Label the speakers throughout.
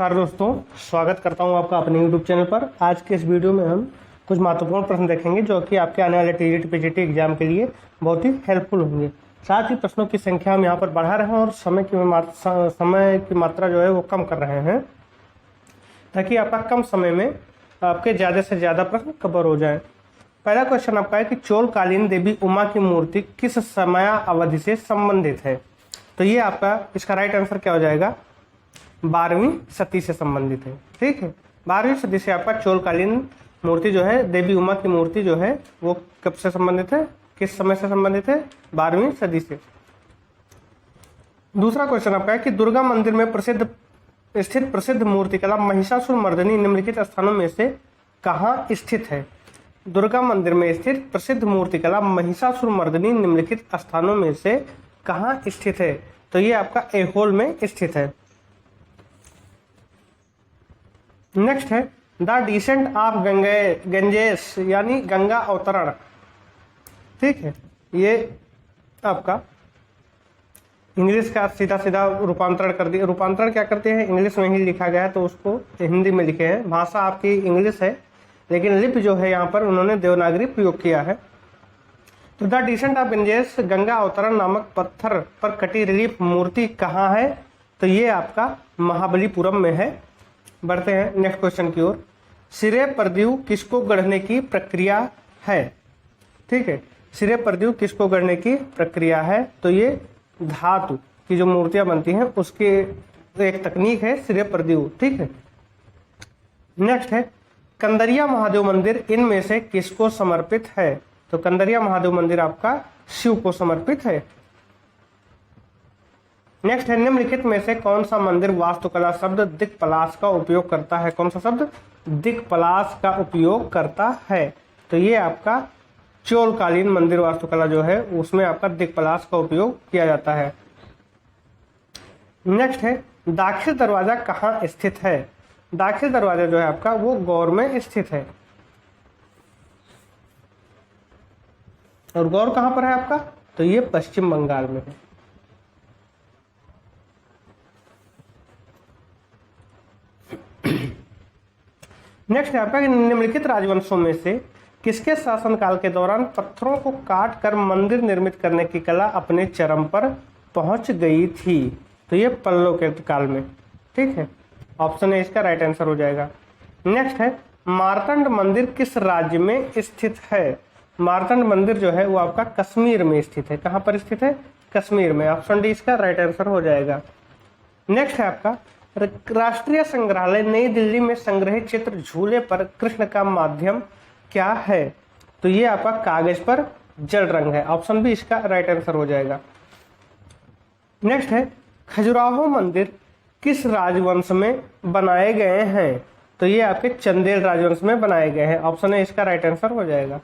Speaker 1: नमस्कार दोस्तों, स्वागत करता हूं आपका अपने YouTube चैनल पर। आज के इस वीडियो में हम कुछ महत्वपूर्ण प्रश्न देखेंगे जो कि आपके आने वाले टीजीटी पीजीटी एग्जाम के लिए बहुत ही हेल्पफुल होंगे। साथ ही प्रश्नों की संख्या हम यहाँ पर बढ़ा रहे हैं और समय की मात्रा जो है वो कम कर रहे हैं ताकि आपका कम समय में आपके ज़्यादा से ज़्यादा प्रश्न कवर हो जाए। पहला क्वेश्चन आपका है कि चोलकालीन देवी उमा की मूर्ति किस समय अवधि से संबंधित है। तो ये आपका इसका राइट आंसर क्या हो जाएगा, 12वीं सदी से संबंधित है। ठीक है, 12वीं सदी से आपका चोलकालीन मूर्ति जो है, देवी उमा की मूर्ति जो है वो कब से संबंधित है, किस समय से संबंधित है, 12वीं सदी से। दूसरा क्वेश्चन आपका है कि दुर्गा मंदिर में स्थित प्रसिद्ध मूर्तिकला महिषासुर मर्दिनी निम्नलिखित स्थानों में से कहाँ स्थित है। दुर्गा मंदिर में स्थित प्रसिद्ध मूर्तिकला महिषासुर मर्दिनी निम्नलिखित स्थानों में से कहाँ स्थित है। तो ये आपका ऐहोल में स्थित है। नेक्स्ट है द डिसेंट ऑफ गंजेस यानी गंगा अवतरण। ठीक है, ये आपका इंग्लिश का सीधा सीधा रूपांतरण कर दिया। रूपांतरण क्या करते हैं, इंग्लिश में ही लिखा गया है तो उसको हिंदी में लिखे हैं। भाषा आपकी इंग्लिश है लेकिन लिपि जो है यहाँ पर उन्होंने देवनागरी प्रयोग किया है। तो द डिसेंट ऑफ गंजेस गंगा अवतरण नामक पत्थर पर कटी रिलीफ मूर्ति कहाँ है। तो ये आपका महाबलीपुरम में है। बढ़ते हैं नेक्स्ट क्वेश्चन की ओर। सिरे परद्यू किसको गढ़ने की प्रक्रिया है। ठीक है, सिरे परद्यू किसको गढ़ने की प्रक्रिया है। तो ये धातु की जो मूर्तियां बनती हैं उसकी एक तकनीक है सिरे परद्यू। ठीक है, नेक्स्ट है कंदरिया महादेव मंदिर इनमें से किसको समर्पित है। तो कंदरिया महादेव मंदिर आपका शिव को समर्पित है। नेक्स्ट है निम्नलिखित में से कौन सा मंदिर वास्तुकला शब्द दिक्पलाश का उपयोग करता है। कौन सा शब्द दिक्पलाश का उपयोग करता है। तो ये आपका चोलकालीन मंदिर वास्तुकला जो है उसमें आपका दिक्पलाश का उपयोग किया जाता है। नेक्स्ट है दाखिल दरवाजा कहाँ स्थित है। दाखिल दरवाजा जो है आपका वो गौर में स्थित है। और गौर कहाँ पर है आपका, तो ये पश्चिम बंगाल में है। नेक्स्ट है आपका निम्नलिखित राजवंशों में से किसके शासनकाल के दौरान पत्थरों को काट कर मंदिर निर्मित करने की कला अपने चरम पर पहुंच गई थी। तो ये पल्लव के काल में। ठीक है, ऑप्शन है इसका राइट आंसर हो जाएगा। नेक्स्ट है मार्तंड मंदिर किस राज्य में स्थित है। मार्तंड मंदिर जो है वो आपका कश्मीर में स्थित है। कहाँ पर स्थित है, कश्मीर में। ऑप्शन डी इसका राइट आंसर हो जाएगा। नेक्स्ट है आपका राष्ट्रीय संग्रहालय नई दिल्ली में संग्रहित चित्र झूले पर कृष्ण का माध्यम क्या है। तो ये आपका कागज पर जल रंग है। ऑप्शन बी इसका राइट आंसर हो जाएगा। नेक्स्ट है खजुराहो मंदिर किस राजवंश में बनाए गए हैं। तो ये आपके चंदेल राजवंश में बनाए गए हैं। ऑप्शन है इसका राइट आंसर हो जाएगा।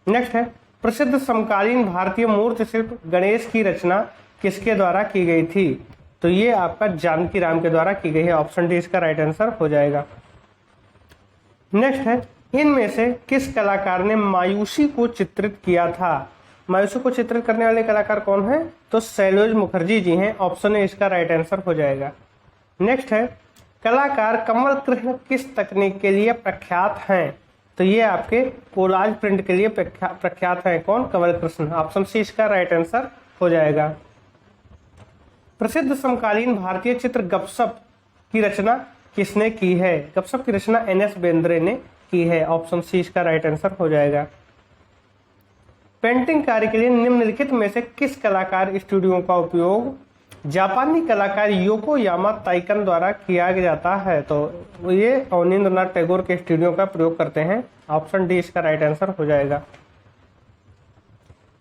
Speaker 1: नेक्स्ट है प्रसिद्ध समकालीन भारतीय मूर्ति शिल्प गणेश की रचना किसके द्वारा की गई थी। तो ये आपका जानकी राम के द्वारा की गई है। ऑप्शन डी इसका राइट आंसर हो जाएगा। नेक्स्ट है इनमें से किस कलाकार ने मायूसी को चित्रित किया था। मायूसी को चित्रित करने वाले कलाकार कौन है, तो शैलेश मुखर्जी जी हैं। ऑप्शन ए इसका राइट आंसर हो जाएगा। नेक्स्ट है कलाकार कमल कृष्ण किस तकनीक के लिए प्रख्यात हैं। तो ये आपके कोलाज प्रिंट के लिए प्रख्यात हैं। कौन, कमल कृष्ण। ऑप्शन सी इसका राइट आंसर हो जाएगा। प्रसिद्ध समकालीन भारतीय चित्र गपसप की रचना किसने की है। गपसप की रचना NS बेंद्रे ने की है। ऑप्शन सी इसका राइट आंसर हो जाएगा। पेंटिंग कार्य के लिए निम्नलिखित में से किस कलाकार स्टूडियो का उपयोग जापानी कलाकार योकोयामा ताइकन द्वारा किया जाता है। तो ये अवनींद्रनाथ टैगोर के स्टूडियो का प्रयोग करते हैं। ऑप्शन डी इसका राइट आंसर हो जाएगा।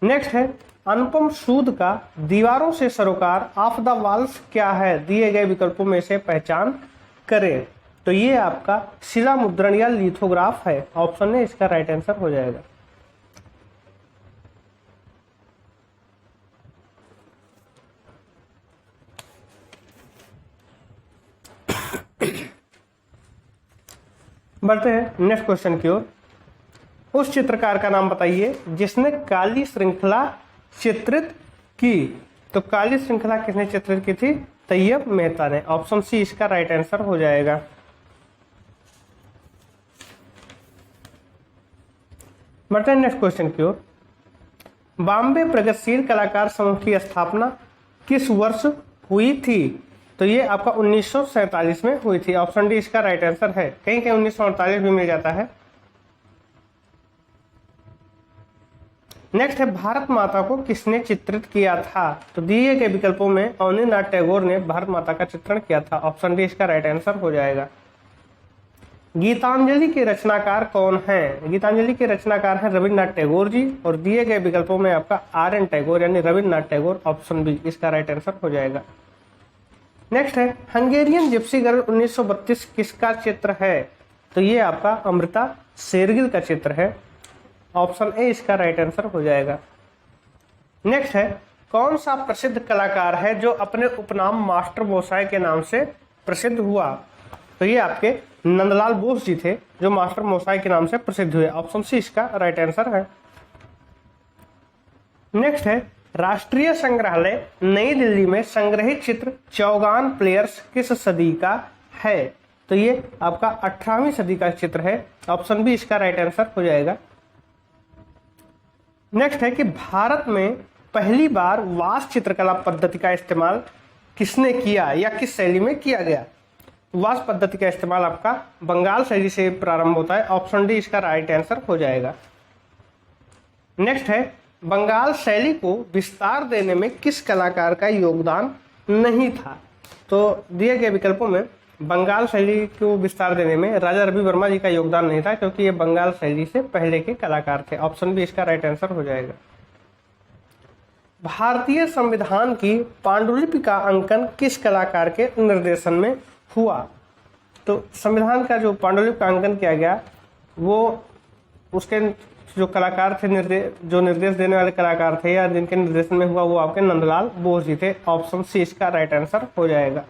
Speaker 1: नेक्स्ट है अनुपम सूद का दीवारों से सरोकार ऑफ द वॉल्स क्या है। दिए गए विकल्पों में से पहचान करें। तो ये आपका शिला मुद्रण या लिथोग्राफ है। ऑप्शन है इसका राइट आंसर हो जाएगा। बढ़ते हैं नेक्स्ट क्वेश्चन की ओर। उस चित्रकार का नाम बताइए जिसने काली श्रृंखला चित्रित की। तो काली श्रृंखला किसने चित्रित की थी, तैयब मेहता ने। ऑप्शन सी इसका राइट आंसर हो जाएगा। बढ़ते हैं नेक्स्ट क्वेश्चन की ओर। बॉम्बे प्रगतिशील कलाकार समूह की स्थापना किस वर्ष हुई थी? तो ये आपका 1947 में हुई थी। ऑप्शन डी इसका राइट आंसर है। कहीं कहीं 1948 भी मिल जाता है। नेक्स्ट है, भारत माता को किसने चित्रित किया था? तो दिए गए विकल्पों में अवनींद्रनाथ टैगोर ने भारत माता का चित्रण किया था। ऑप्शन डी इसका राइट आंसर हो जाएगा। गीतांजलि के रचनाकार कौन हैं? गीतांजलि के रचनाकार हैं रविन्द्रनाथ टैगोर जी, और दिए गए विकल्पों में आपका आर.एन. टैगोर यानी रविन्द्रनाथ टैगोर। ऑप्शन बी इसका राइट आंसर हो जाएगा। नेक्स्ट है, हंगेरियन जिप्सी गर्ल 1932 किसका चित्र है? तो ये आपका अमृता शेरगिल का चित्र है। ऑप्शन ए इसका राइट आंसर हो जाएगा। नेक्स्ट है, कौन सा प्रसिद्ध कलाकार है जो अपने उपनाम मास्टर मोसाई के नाम से प्रसिद्ध हुआ? तो ये आपके नंदलाल बोस जी थे जो मास्टर मोसाई के नाम से प्रसिद्ध हुए। ऑप्शन सी इसका राइट आंसर है। नेक्स्ट है, राष्ट्रीय संग्रहालय नई दिल्ली में संग्रहित चित्र चौगान प्लेयर्स किस सदी का है? तो ये आपका 18वीं सदी का चित्र है। ऑप्शन बी इसका राइट आंसर हो जाएगा। नेक्स्ट है कि भारत में पहली बार वास्तु चित्रकला पद्धति का इस्तेमाल किसने किया या किस शैली में किया गया? वास्तु पद्धति का इस्तेमाल आपका बंगाल शैली से प्रारंभ होता है। ऑप्शन डी इसका राइट आंसर हो जाएगा। नेक्स्ट है, बंगाल शैली को विस्तार देने में किस कलाकार का योगदान नहीं था? तो दिए गए विकल्पों में बंगाल शैली को विस्तार देने में राजा रवि वर्मा जी का योगदान नहीं था, क्योंकि ये बंगाल शैली से पहले के कलाकार थे। ऑप्शन बी इसका राइट आंसर हो जाएगा। भारतीय संविधान की पांडुलिपि का अंकन किस कलाकार के निर्देशन में हुआ? तो संविधान का जो पांडुलिपि का अंकन किया गया वो उसके जो कलाकार थे, जो निर्देश देने वाले कलाकार थे या जिनके निर्देशन में हुआ, वो आपके नंदलाल बोस जी थे। ऑप्शन सी इसका राइट आंसर हो जाएगा।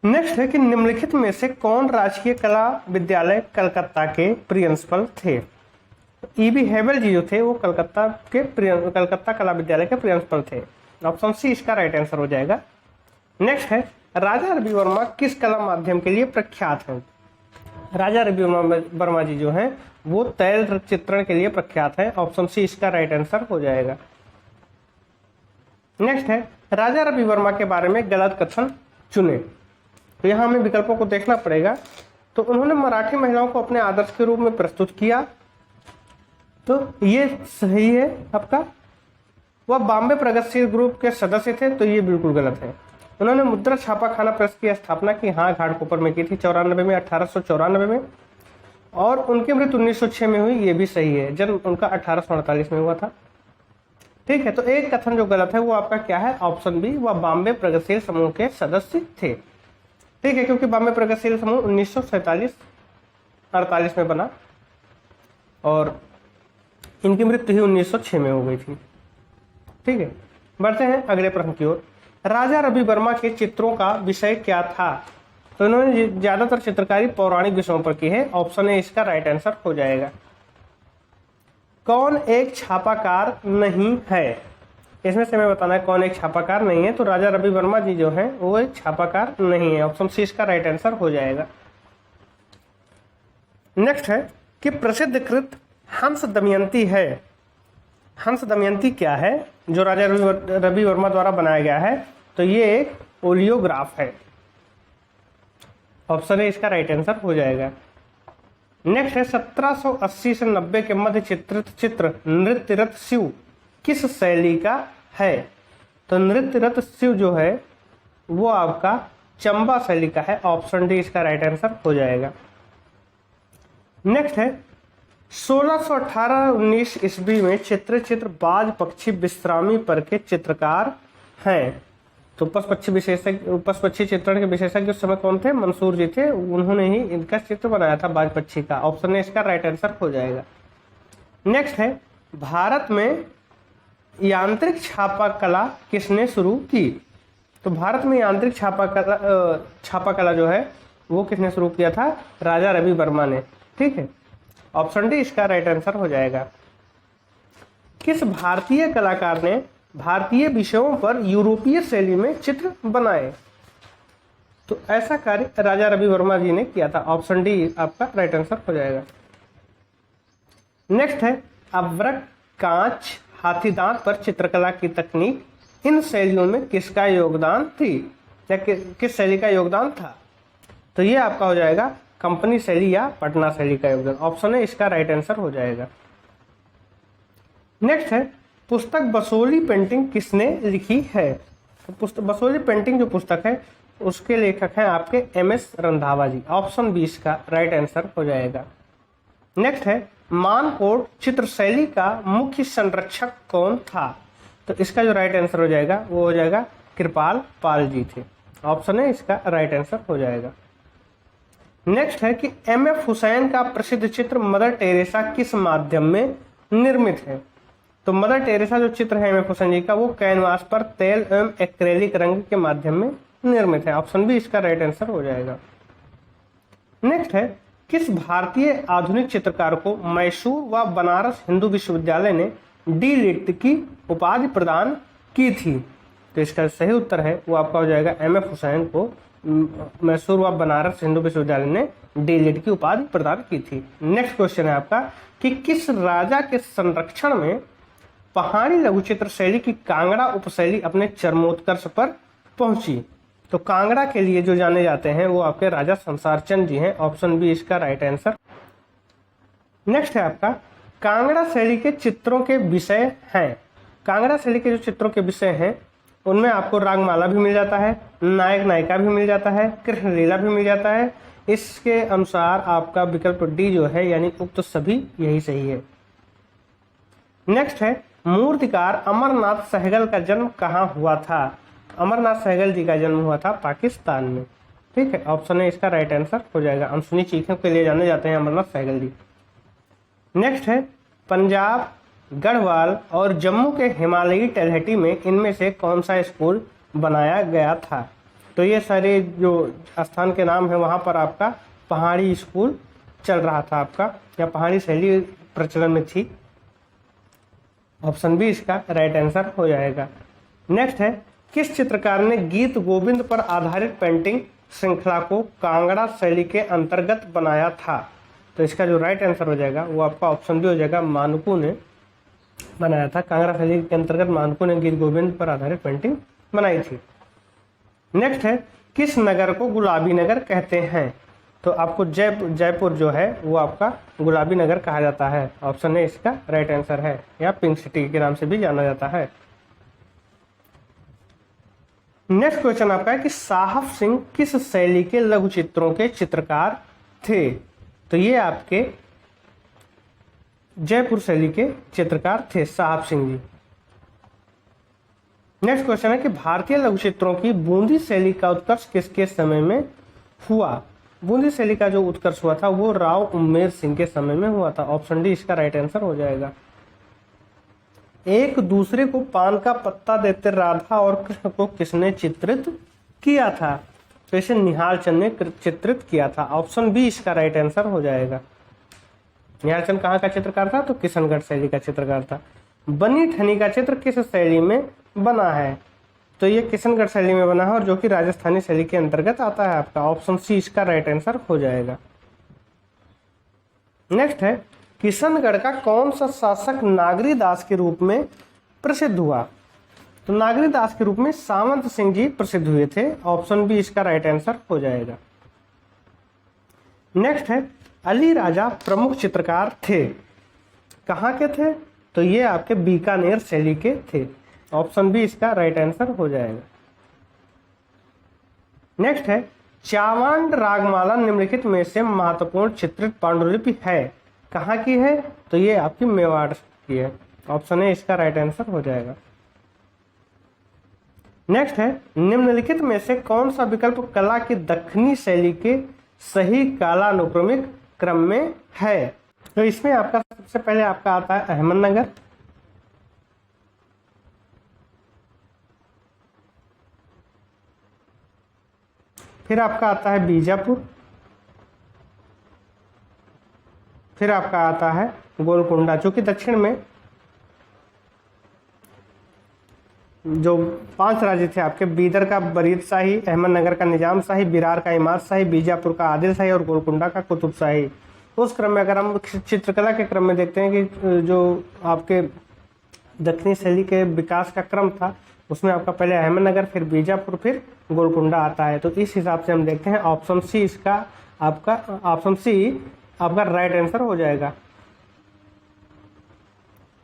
Speaker 1: नेक्स्ट है कि निम्नलिखित में से कौन राजकीय कला विद्यालय कलकत्ता के प्रिंसिपल थे? ई.बी. हेबल जी जो थे वो कलकत्ता कला विद्यालय के प्रिंसिपल थे। ऑप्शन सी इसका राइट आंसर हो जाएगा। नेक्स्ट है, राजा रवि वर्मा किस कला माध्यम के लिए प्रख्यात हैं? राजा रवि वर्मा जी जो हैं वो तैल चित्रण के लिए प्रख्यात है। ऑप्शन सी इसका राइट आंसर हो जाएगा। नेक्स्ट है, राजा रवि वर्मा के बारे में गलत कथन चुने। तो यहाँ हमें विकल्पों को देखना पड़ेगा। तो उन्होंने मराठी महिलाओं को अपने आदर्श के रूप में प्रस्तुत किया, तो ये सही है आपका। वह बॉम्बे प्रगतिशील ग्रुप के सदस्य थे, तो ये बिल्कुल गलत है। उन्होंने मुद्रा छापाखाना प्रेस की स्थापना की, हाँ, घाटकोपर में की थी 94 में, 1894 में, और उनकी मृत्यु 1906 में हुई, ये भी सही है। जन्म उनका 1848 में हुआ था। ठीक है, तो एक कथन जो गलत है वो आपका क्या है? ऑप्शन बी, वह बॉम्बे प्रगतिशील समूह के सदस्य थे। ठीक है, क्योंकि बॉम्बे प्रगतिशील समूह 1947-48 में बना और इनकी मृत्यु ही 1906 में हो गई थी। ठीक है, बढ़ते हैं अगले प्रश्न की ओर। राजा रवि वर्मा के चित्रों का विषय क्या था? तो इन्होंने ज्यादातर चित्रकारी पौराणिक विषयों पर की है। ऑप्शन ए इसका राइट आंसर हो जाएगा। कौन एक छापाकार नहीं है? इसमें से हमें बताना है कौन एक छापाकार नहीं है। तो राजा रवि वर्मा जी जो हैं वो एक छापाकार नहीं है। ऑप्शन सी इसका राइट आंसर हो जाएगा। नेक्स्ट है कि प्रसिद्ध कृत हंस दमयंती है। हंस दमयंती क्या है जो राजा रवि वर्मा द्वारा बनाया गया है? तो ये एक ओलियोग्राफ है। ऑप्शन ए इसका राइट आंसर हो जाएगा। नेक्स्ट है 1780 से 90 के मध्य चित्रित चित्र नृत्य रथ शिव किस शैली का है? तो नृत्य रथ शिव जो है वो आपका चंबा शैली का है। ऑप्शन डी इसका राइट आंसर हो जाएगा। नेक्स्ट है 1618-19 ईस्वी में चित्र बाज पक्षी विश्रामी पर के चित्रकार हैं। तो पशु-पक्षी चित्रण के विशेषज्ञ उस समय कौन थे? मंसूर जी थे। उन्होंने ही इनका चित्र बनाया था बाज पक्षी का। ऑप्शन ए इसका राइट आंसर हो जाएगा। नेक्स्ट है भारत में यांत्रिक छापा कला किसने शुरू की? तो भारत में यांत्रिक छापा कला जो है वो किसने शुरू किया था? राजा रवि वर्मा ने। ठीक है, ऑप्शन डी इसका राइट आंसर हो जाएगा। किस भारतीय कलाकार ने भारतीय विषयों पर यूरोपीय शैली में चित्र बनाए। तो ऐसा कार्य राजा रवि वर्मा जी ने किया था। ऑप्शन डी आपका राइट आंसर हो जाएगा। नेक्स्ट है अवरक, कांच, हाथीदांत पर चित्रकला की तकनीक, इन शैलियों में किसका योगदान थी या किस शैली का योगदान था? तो ये आपका हो जाएगा कंपनी शैली या पटना शैली का योगदान। ऑप्शन है इसका राइट आंसर हो जाएगा। नेक्स्ट है पुस्तक बसोली पेंटिंग किसने लिखी है? तो पुस्तक बसोली पेंटिंग जो पुस्तक है उसके लेखक हैं आपके एम.एस. रंधावा जी। ऑप्शन बी इसका राइट आंसर हो जाएगा। नेक्स्ट है मानकोट चित्र शैली का मुख्य संरक्षक कौन था? तो इसका जो राइट आंसर हो जाएगा वो हो जाएगा कृपाल पाल जी थे। ऑप्शन है इसका राइट आंसर हो जाएगा। नेक्स्ट है कि एम.एफ. हुसैन का प्रसिद्ध चित्र मदर टेरेसा किस माध्यम में निर्मित है? तो मदर टेरेसा जो चित्र है एम.एफ. हुसैन जी का वो कैनवास पर तेल एवं एक्रेलिक रंग के माध्यम में निर्मित है। ऑप्शन बी इसका राइट आंसर हो जाएगा। नेक्स्ट है किस भारतीय आधुनिक चित्रकार को मैसूर व बनारस हिंदू विश्वविद्यालय ने डी लिट की उपाधि प्रदान की थी? तो इसका सही उत्तर है वो आपका हो जाएगा एम.एफ. हुसैन को मैसूर व बनारस हिंदू विश्वविद्यालय ने डी लिट की उपाधि प्रदान की थी। नेक्स्ट क्वेश्चन है आपका कि किस राजा के संरक्षण में पहाड़ी लघुचित्र शैली की कांगड़ा उपशैली अपने चरमोत्कर्ष पर पहुंची? तो कांगड़ा के लिए जो जाने जाते हैं वो आपके राजा संसार चंद जी हैं। ऑप्शन बी इसका राइट आंसर। नेक्स्ट है आपका कांगड़ा शैली के चित्रों के विषय हैं। कांगड़ा शैली के जो चित्रों के विषय हैं उनमें आपको रागमाला भी मिल जाता है, नायक नायिका भी मिल जाता है, कृष्ण लीला भी मिल जाता है। इसके अनुसार आपका विकल्प डी जो है यानी उक्त तो सभी यही सही है। नेक्स्ट है मूर्तिकार अमरनाथ सहगल का जन्म कहाँ हुआ था? अमरनाथ सहगल जी का जन्म हुआ था पाकिस्तान में। ठीक है, ऑप्शन है इसका राइट आंसर हो जाएगा। अनसुनी चीखों के लिए जाने जाते हैं अमरनाथ सहगल जी। नेक्स्ट है पंजाब, गढ़वाल और जम्मू के हिमालयी तलहटी में इनमें से कौन सा स्कूल बनाया गया था? तो ये सारे जो स्थान के नाम है वहाँ पर आपका पहाड़ी स्कूल चल रहा था आपका, या पहाड़ी शैली प्रचलन में थी। ऑप्शन बी इसका राइट आंसर हो जाएगा। नेक्स्ट है किस चित्रकार ने गीत गोविंद पर आधारित पेंटिंग श्रृंखला को कांगड़ा शैली के अंतर्गत बनाया था? तो इसका जो राइट आंसर हो जाएगा वो आपका ऑप्शन बी हो जाएगा, मानकू ने बनाया था। कांगड़ा शैली के अंतर्गत मानकू ने गीत गोविंद पर आधारित पेंटिंग बनाई थी। नेक्स्ट है किस नगर को गुलाबी नगर कहते हैं? तो आपको जयपुर जो है वो आपका गुलाबी नगर कहा जाता है। ऑप्शन है इसका राइट आंसर है, या पिंक सिटी के नाम से भी जाना जाता है। नेक्स्ट क्वेश्चन आपका है कि साहब सिंह किस शैली के लघु चित्रों के चित्रकार थे? तो ये आपके जयपुर शैली के चित्रकार थे साहब सिंह जी। नेक्स्ट क्वेश्चन है कि भारतीय लघु चित्रों की बूंदी शैली का उत्कर्ष किसके समय में हुआ? बूंदी शैली का जो उत्कर्ष हुआ था वो राव उम्मेर सिंह के समय में हुआ था। ऑप्शन डी इसका राइट आंसर हो जाएगा। एक दूसरे को पान का पत्ता देते राधा और कृष्ण को किसने चित्रित किया था? तो इसे निहाल चंद ने चित्रित किया था। ऑप्शन बी इसका राइट आंसर हो जाएगा। निहाल चंद कहाँ का चित्रकार था? तो किशनगढ़ शैली का चित्रकार था। बनी ठनी का चित्र किस शैली में बना है? तो ये किशनगढ़ शैली में बना है और जो कि राजस्थानी शैली के अंतर्गत आता है आपका। ऑप्शन सी इसका राइट आंसर हो जाएगा। नेक्स्ट है किशनगढ़ का कौन सा शासक नागरी दास के रूप में प्रसिद्ध हुआ? तो नागरी दास के रूप में सावंत सिंह जी प्रसिद्ध हुए थे। ऑप्शन बी इसका राइट आंसर हो जाएगा। नेक्स्ट है अली राजा प्रमुख चित्रकार थे, कहाँ के थे? तो ये आपके बीकानेर शैली के थे। ऑप्शन बी इसका राइट आंसर हो जाएगा। नेक्स्ट है चावांड रागमाला निम्नलिखित में से महत्वपूर्ण चित्रित पांडुलिपि है, कहाँ की है? तो ये आपकी मेवाड़ की है। ऑप्शन है इसका राइट आंसर हो जाएगा। नेक्स्ट है निम्नलिखित में से कौन सा विकल्प कला की दक्षिणी शैली के सही कालानुक्रमिक क्रम में है? तो इसमें आपका सबसे पहले आपका आता है अहमदनगर, फिर आपका आता है बीजापुर, फिर आपका आता है गोलकुंडा जो कि दक्षिण में, जो 5 राज्य थे आपके, बीदर का बरीद शाही, अहमदनगर का निजाम शाही, बिरार का इमाद शाही, बीजापुर का आदिल शाही और गोलकुंडा का कुतुब शाही। उस क्रम में अगर हम चित्रकला के क्रम में देखते हैं कि जो आपके दक्षिणी शैली के विकास का क्रम था, उसमें आपका पहले अहमदनगर, फिर बीजापुर, फिर गोलकुंडा आता है। तो इस हिसाब से हम देखते हैं ऑप्शन सी इसका आपका राइट आंसर हो जाएगा।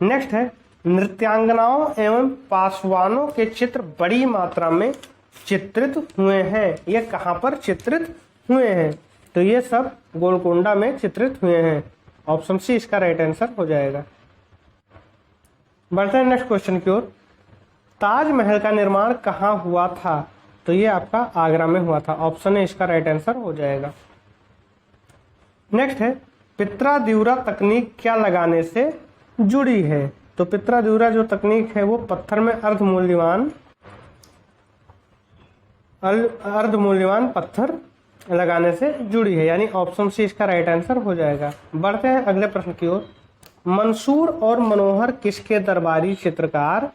Speaker 1: नेक्स्ट है, नृत्यांगनाओं एवं पासवानों के चित्र बड़ी मात्रा में चित्रित हुए हैं। ये कहाँ पर चित्रित हुए हैं? तो ये सब गोलकुंडा में चित्रित हुए हैं। ऑप्शन सी इसका राइट आंसर हो जाएगा। बढ़ते हैं नेक्स्ट क्वेश्चन की ओर। ताजमहल का निर्माण कहाँ हुआ था? तो ये आपका आगरा में हुआ था। ऑप्शन ए इसका राइट आंसर हो जाएगा। नेक्स्ट है, पित्रा-द्यूरा तकनीक क्या लगाने से जुड़ी है? तो पित्रा-द्यूरा जो तकनीक है वो पत्थर में अर्धमूल्यवान पत्थर लगाने से जुड़ी है, यानी ऑप्शन सी इसका राइट आंसर हो जाएगा। बढ़ते हैं अगले प्रश्न की ओर। मंसूर और मनोहर किसके दरबारी चित्रकार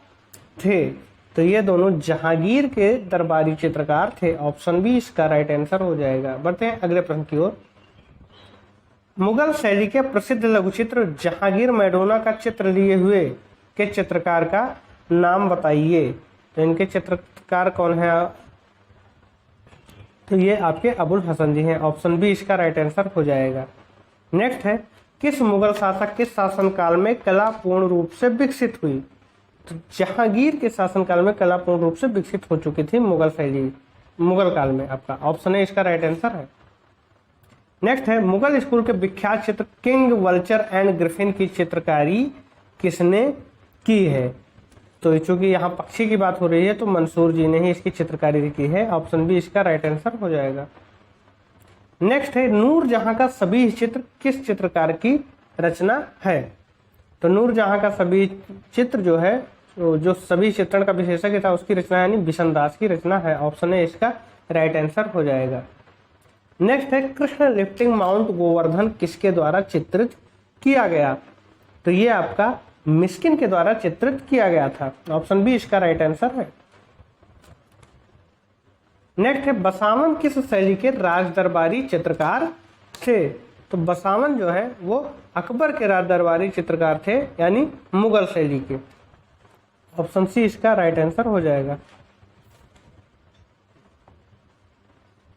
Speaker 1: थे? तो ये दोनों जहांगीर के दरबारी चित्रकार थे। ऑप्शन बी इसका राइट आंसर हो जाएगा। बढ़ते हैं अगले प्रश्न की ओर। मुगल शैली के प्रसिद्ध लघुचित्र जहांगीर मैडोना का चित्र लिए हुए के चित्रकार का नाम बताइए। तो इनके चित्रकार कौन है? तो ये आपके अबुल हसन जी हैं। ऑप्शन बी इसका राइट आंसर हो जाएगा। नेक्स्ट है, किस मुगल शासक के शासनकाल में कला पूर्ण रूप से विकसित हुई? तो जहांगीर के शासनकाल में कला पूर्ण रूप से विकसित हो चुकी थी मुगल शैली, मुगल काल में। आपका ऑप्शन ए इसका राइट आंसर है। नेक्स्ट है, मुगल स्कूल के विख्यात चित्र किंग, वल्चर एंड ग्रिफिन की चित्रकारी किसने की है? तो चूंकि यहाँ पक्षी की बात हो रही है तो मंसूर जी ने ही इसकी चित्रकारी की है। ऑप्शन बी इसका राइट आंसर हो जाएगा। नेक्स्ट है, नूरजहां का सभी चित्र किस चित्रकार की रचना है? तो नूरजहां का सभी चित्र जो है, जो सभी चित्रण का विशेषज्ञ था उसकी रचना यानी बिशनदास की रचना है। ऑप्शन ए इसका राइट आंसर हो जाएगा। नेक्स्ट है, कृष्ण लिफ्टिंग माउंट गोवर्धन किसके द्वारा चित्रित किया गया? तो ये आपका मिस्किन के द्वारा चित्रित किया गया था। ऑप्शन बी इसका राइट आंसर है। नेक्स्ट है, बसावन किस शैली के राज दरबारी चित्रकार थे? तो बसावन जो है वो अकबर के राज दरबारी चित्रकार थे, यानी मुगल शैली के। ऑप्शन सी इसका राइट आंसर हो जाएगा।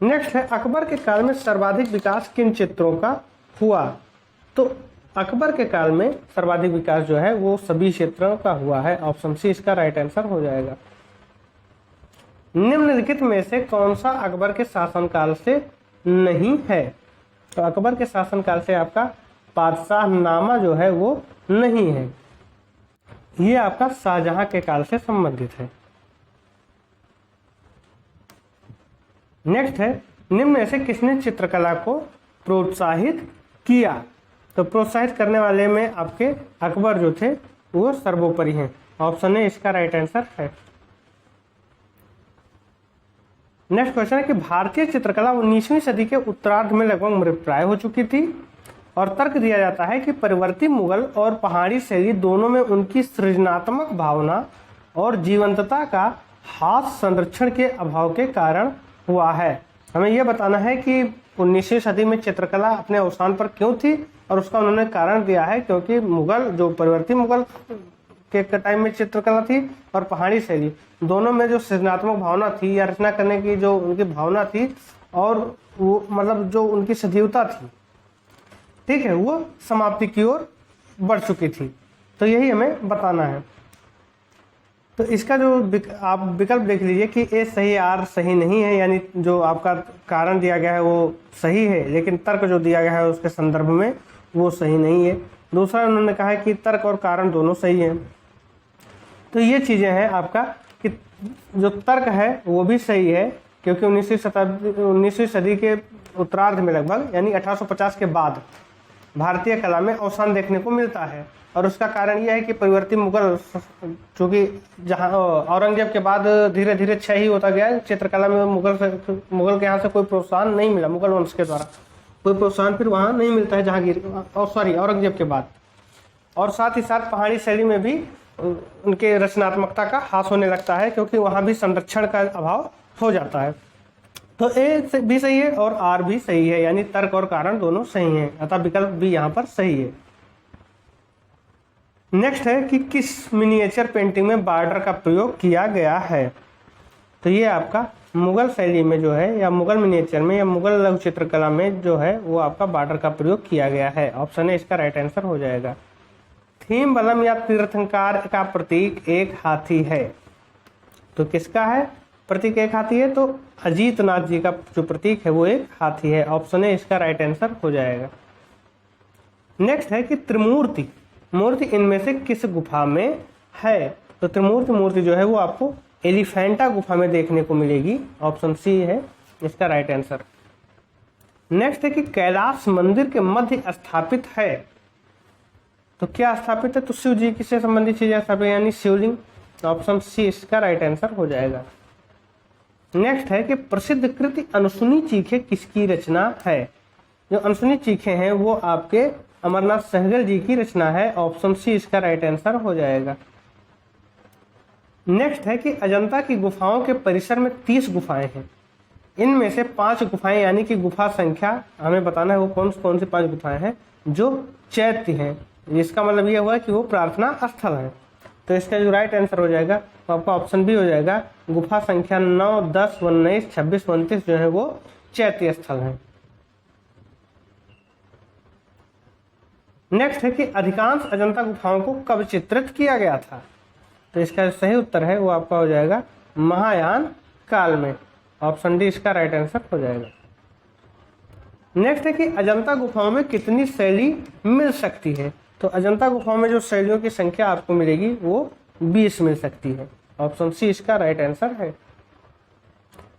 Speaker 1: नेक्स्ट है, अकबर के काल में सर्वाधिक विकास किन चित्रों का हुआ? तो अकबर के काल में सर्वाधिक विकास जो है वो सभी चित्रों का हुआ है। ऑप्शन सी इसका राइट आंसर हो जाएगा। निम्नलिखित में से कौन सा अकबर के शासनकाल से नहीं है? तो अकबर के शासनकाल से आपका बादशाहनामा जो है वो नहीं है, ये आपका शाहजहां के काल से संबंधित है। नेक्स्ट है, निम्न में से किसने चित्रकला को प्रोत्साहित किया? तो प्रोत्साहित करने वाले में आपके अकबर जो थे वो सर्वोपरि हैं। ऑप्शन ए इसका राइट आंसर है। नेक्स्ट क्वेश्चन है कि भारतीय चित्रकला 19वीं सदी के उत्तरार्ध में लगभग मृतप्राय हो चुकी थी और तर्क दिया जाता है कि परिवर्ती मुगल और पहाड़ी शैली दोनों में उनकी सृजनात्मक भावना और जीवंतता का हाथ संरक्षण के अभाव के कारण हुआ है। हमें यह बताना है कि 19वीं सदी में चित्रकला अपने अवसान पर क्यों थी और उसका उन्होंने कारण दिया है, क्योंकि मुगल जो परिवर्ती मुगल के टाइम में चित्रकला थी और पहाड़ी शैली दोनों में जो सृजनात्मक भावना थी या रचना करने की जो उनकी भावना थी और वो मतलब जो उनकी सजीवता थी, ठीक है, वो समाप्ति की ओर बढ़ चुकी थी। तो यही हमें बताना है। तो इसका जो आप विकल्प देख लीजिए कि ए सही आर सही नहीं है, यानी जो आपका कारण दिया गया है वो सही है लेकिन तर्क जो दिया गया है उसके संदर्भ में वो सही नहीं है। दूसरा उन्होंने कहा है कि तर्क और कारण दोनों सही हैं। तो ये चीज़ें हैं आपका कि जो तर्क है वो भी सही है, क्योंकि 19वीं सदी के उत्तरार्ध में लगभग यानी 1850 के बाद भारतीय कला में अवसान देखने को मिलता है। और उसका कारण यह है कि परिवर्ती मुगल, चूँकि जहाँ औरंगजेब के बाद धीरे धीरे क्षय ही होता गया चित्रकला में, मुगल के यहाँ से कोई प्रोत्साहन नहीं मिला, मुगल वंश के द्वारा कोई प्रोत्साहन फिर वहाँ नहीं मिलता है औरंगजेब के बाद। और साथ ही साथ पहाड़ी शैली में भी उनके रचनात्मकता का ह्रास होने लगता है, क्योंकि वहाँ भी संरक्षण का अभाव हो जाता है। तो ए भी सही है और आर भी सही है, यानी तर्क और कारण दोनों सही हैं, अतः विकल्प भी यहाँ पर सही है। नेक्स्ट है कि किस मिनिएचर पेंटिंग में बॉर्डर का प्रयोग किया गया है। तो ये आपका मुगल शैली में जो है, या मुगल मिनिएचर में, या मुगल लघु चित्रकला में जो है वो आपका बॉर्डर का प्रयोग किया गया है। ऑप्शन है इसका राइट आंसर हो जाएगा। थीम बलम या तीर्थंकार का प्रतीक एक हाथी है। तो किसका है प्रतीक एक हाथी है? तो अजीत नाथ जी का जो प्रतीक है वो एक हाथी है। ऑप्शन है इसका राइट आंसर हो जाएगा। नेक्स्ट है कि त्रिमूर्ति मूर्ति इनमें से किस गुफा में है। तो त्रिमूर्ति मूर्ति जो है वो आपको एलिफेंटा गुफा में देखने को मिलेगी। ऑप्शन सी है इसका राइट आंसर। नेक्स्ट है कि कैलाश मंदिर के मध्य स्थापित है। तो क्या स्थापित है? तो शिव जी से संबंधित चीजें स्थापित, यानी शिवलिंग। ऑप्शन सी इसका राइट आंसर हो जाएगा। नेक्स्ट है कि प्रसिद्ध कृति अनसुनी चीखे किसकी रचना है। जो अनसुनी चीखे हैं वो आपके अमरनाथ सहगल जी की रचना है। ऑप्शन सी इसका राइट आंसर हो जाएगा। नेक्स्ट है कि अजंता की गुफाओं के परिसर में 30 गुफाएं हैं। इनमें से 5 गुफाएं, यानी कि गुफा संख्या हमें बताना है वो कौन कौन सी 5 गुफाएं हैं जो चैत्य हैं। इसका मतलब यह हुआ कि वो प्रार्थना स्थल है। तो इसका जो राइट आंसर हो जाएगा तो आपका ऑप्शन बी हो जाएगा। गुफा संख्या 9, 10, 19, 26, 29 जो है वो चैत्य स्थल है। नेक्स्ट है कि अधिकांश अजंता गुफाओं को कब चित्रित किया गया था। तो इसका जो सही उत्तर है वो आपका हो जाएगा महायान काल में। ऑप्शन डी इसका राइट आंसर हो जाएगा। नेक्स्ट है कि अजंता गुफाओं में कितनी शैली मिल सकती है। तो अजंता गुफाओं में जो शैलियों की संख्या आपको मिलेगी वो 20 मिल सकती है। ऑप्शन सी इसका राइट आंसर है।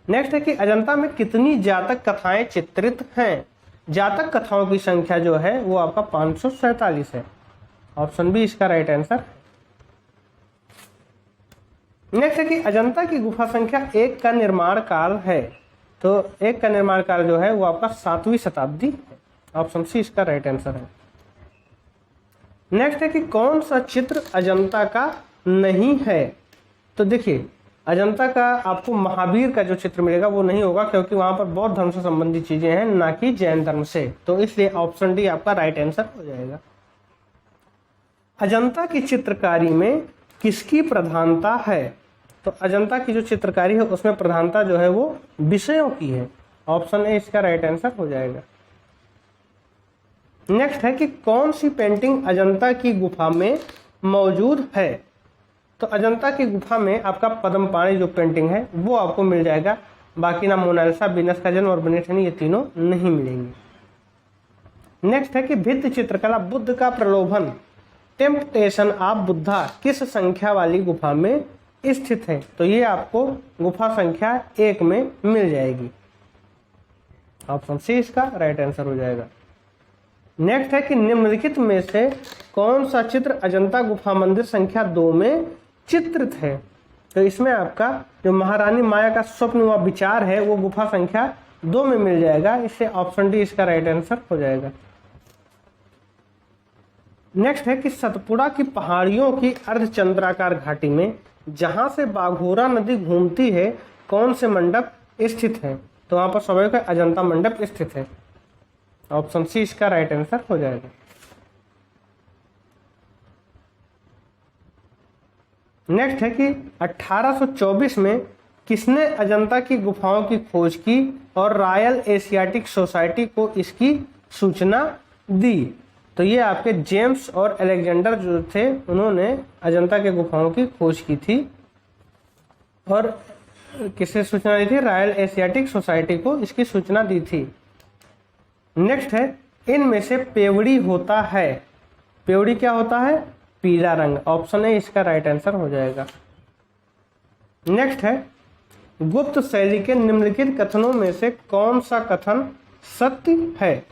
Speaker 1: नेक्स्ट है कि अजंता में कितनी जातक कथाएं चित्रित हैं। जातक कथाओं की संख्या जो है वो आपका 547 है। ऑप्शन बी इसका राइट आंसर। नेक्स्ट है कि अजंता की गुफा संख्या 1 का निर्माण काल है। तो 1 का निर्माण काल जो है वो आपका 7वीं शताब्दी है। ऑप्शन सी इसका राइट आंसर है। नेक्स्ट है कि कौन सा चित्र अजंता का नहीं है। तो देखिए अजंता का आपको महावीर का जो चित्र मिलेगा वो नहीं होगा, क्योंकि वहां पर बौद्ध धर्म से संबंधित चीजें हैं, ना कि जैन धर्म से। तो इसलिए ऑप्शन डी आपका राइट आंसर हो जाएगा। अजंता की चित्रकारी में किसकी प्रधानता है। तो अजंता की जो चित्रकारी है उसमें प्रधानता जो है वो विषयों की है। ऑप्शन ए इसका राइट आंसर हो जाएगा। नेक्स्ट है कि कौन सी पेंटिंग अजंता की गुफा में मौजूद है। तो अजंता की गुफा में आपका पद्मपाणि जो पेंटिंग है वो आपको मिल जाएगा। बाकी ना मोनालिसा, वीनस का जन्म और बेनेथनी ये तीनों नहीं मिलेंगे। नेक्स्ट है कि भित्ति चित्रकला बुद्ध का प्रलोभन टेम्पटेशन ऑफ बुद्धा किस संख्या वाली गुफा में स्थित है। तो ये आपको गुफा संख्या 1 में मिल जाएगी। ऑप्शन सी इसका राइट आंसर हो जाएगा। नेक्स्ट है कि निम्नलिखित में से कौन सा चित्र अजंता गुफा मंदिर संख्या 2 में चित्रित है। तो इसमें आपका जो महारानी माया का स्वप्न व विचार है वो गुफा संख्या 2 में मिल जाएगा। इससे ऑप्शन डी इसका राइट आंसर हो जाएगा। नेक्स्ट है कि सतपुड़ा की पहाड़ियों की अर्धचंद्राकार घाटी में जहां से बाघोरा नदी घूमती है कौन से मंडप स्थित है। तो वहां पर स्वाभाविक अजंता मंडप स्थित है। ऑप्शन सी इसका राइट आंसर हो जाएगा। नेक्स्ट है कि 1824 में किसने अजंता की गुफाओं की खोज की और रॉयल एशियाटिक सोसाइटी को इसकी सूचना दी। तो ये आपके जेम्स और अलेक्जेंडर जो थे उन्होंने अजंता के गुफाओं की खोज की थी और किससे सूचना दी थी? रॉयल एशियाटिक सोसाइटी को इसकी सूचना दी थी। नेक्स्ट है इनमें से पेवड़ी होता है। पेवड़ी क्या होता है? पीला रंग। ऑप्शन ए इसका राइट आंसर हो जाएगा। नेक्स्ट है गुप्त शैली के निम्नलिखित कथनों में से कौन सा कथन सत्य है।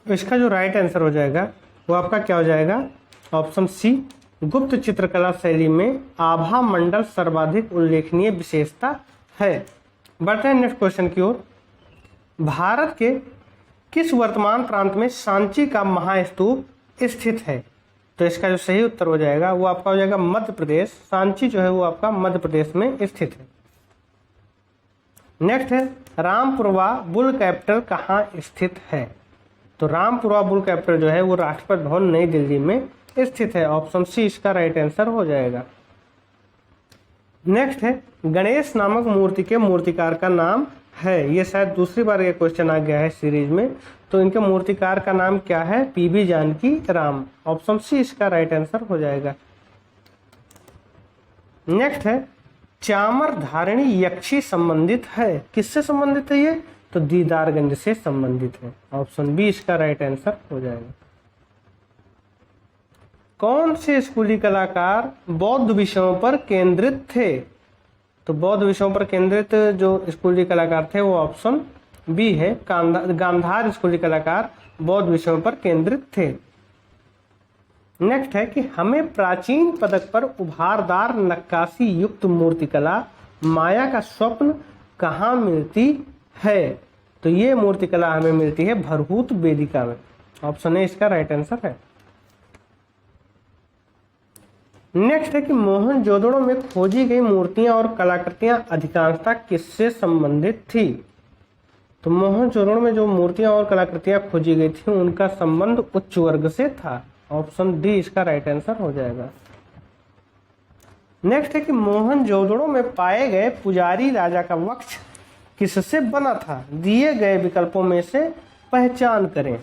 Speaker 1: इसका जो राइट आंसर हो जाएगा वो आपका क्या हो जाएगा? ऑप्शन सी गुप्त चित्रकला शैली में आभा मंडल सर्वाधिक उल्लेखनीय विशेषता है। बढ़ते हैं नेक्स्ट क्वेश्चन की ओर। भारत के किस वर्तमान प्रांत में सांची का महास्तूप स्थित है? तो इसका जो सही उत्तर हो जाएगा वो आपका हो जाएगा मध्य प्रदेश। सांची जो है वो आपका मध्य प्रदेश में स्थित है। नेक्स्ट है रामपुरवा बुल कैपिटल कहाँ स्थित है? तो रामपुरवा बुल कैपिटल जो है वो राष्ट्रपति भवन नई दिल्ली में स्थित है। ऑप्शन सी इसका राइट आंसर हो जाएगा। नेक्स्ट है गणेश नामक मूर्ति के मूर्तिकार का नाम है। ये शायद दूसरी बार ये क्वेश्चन आ गया है सीरीज में। तो इनके मूर्तिकार का नाम क्या है? PB Janaki Ram. Option C इसका राइट आंसर हो जाएगा। नेक्स्ट है चामर धारिणी यक्षी संबंधित है। किससे संबंधित है ये? तो दीदारगंज से संबंधित है। ऑप्शन बी इसका राइट आंसर हो जाएगा। कौन से स्कूली कलाकार बौद्ध विषयों पर केंद्रित थे? तो बौद्ध विषयों पर केंद्रित जो स्कूली कलाकार थे वो ऑप्शन बी है, गांधार स्कूली कलाकार बौद्ध विषयों पर केंद्रित थे। नेक्स्ट है कि हमें प्राचीन पदक पर उभारदार नक्काशी युक्त मूर्तिकला माया का स्वप्न कहाँ मिलती है? तो ये मूर्तिकला हमें मिलती है भरहूत वेदिका में। ऑप्शन ए इसका राइट आंसर है। नेक्स्ट है कि मोहनजोदड़ो में खोजी गई मूर्तियां और कलाकृतियां अधिकांशतः किससे संबंधित थी? तो मोहनजोदड़ो में जो मूर्तियां और कलाकृतियां खोजी गई थी उनका संबंध उच्च वर्ग से था। ऑप्शन डी इसका राइट आंसर हो जाएगा। नेक्स्ट है कि मोहनजोदड़ो में पाए गए पुजारी राजा का वक्ष किससे बना था? दिए गए विकल्पों में से पहचान करें।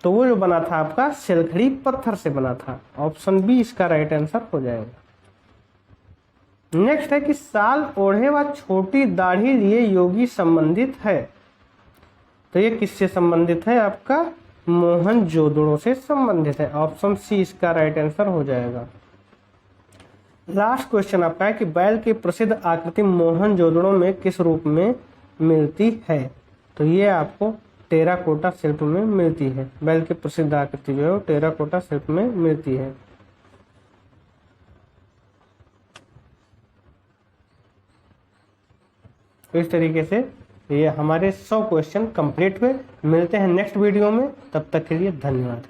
Speaker 1: तो वो जो बना था आपका सिलखड़ी पत्थर से बना था। ऑप्शन बी इसका राइट आंसर हो जाएगा। नेक्स्ट है कि साल ओढ़े व छोटी दाढ़ी लिए योगी संबंधित है। तो ये किससे संबंधित है? आपका मोहनजोदड़ो से संबंधित है। ऑप्शन सी इसका राइट आंसर हो जाएगा। लास्ट क्वेश्चन आपका है कि बैल की प्रसिद्ध आकृति मोहनजोदड़ो में किस रूप में मिलती है? तो ये आपको टेराकोटा शिल्प में मिलती है। बैल की प्रसिद्ध आकृति जो है वो टेराकोटा शिल्प में मिलती है। इस तरीके से ये हमारे 100 क्वेश्चन कंप्लीट हुए। मिलते हैं नेक्स्ट वीडियो में, तब तक के लिए धन्यवाद।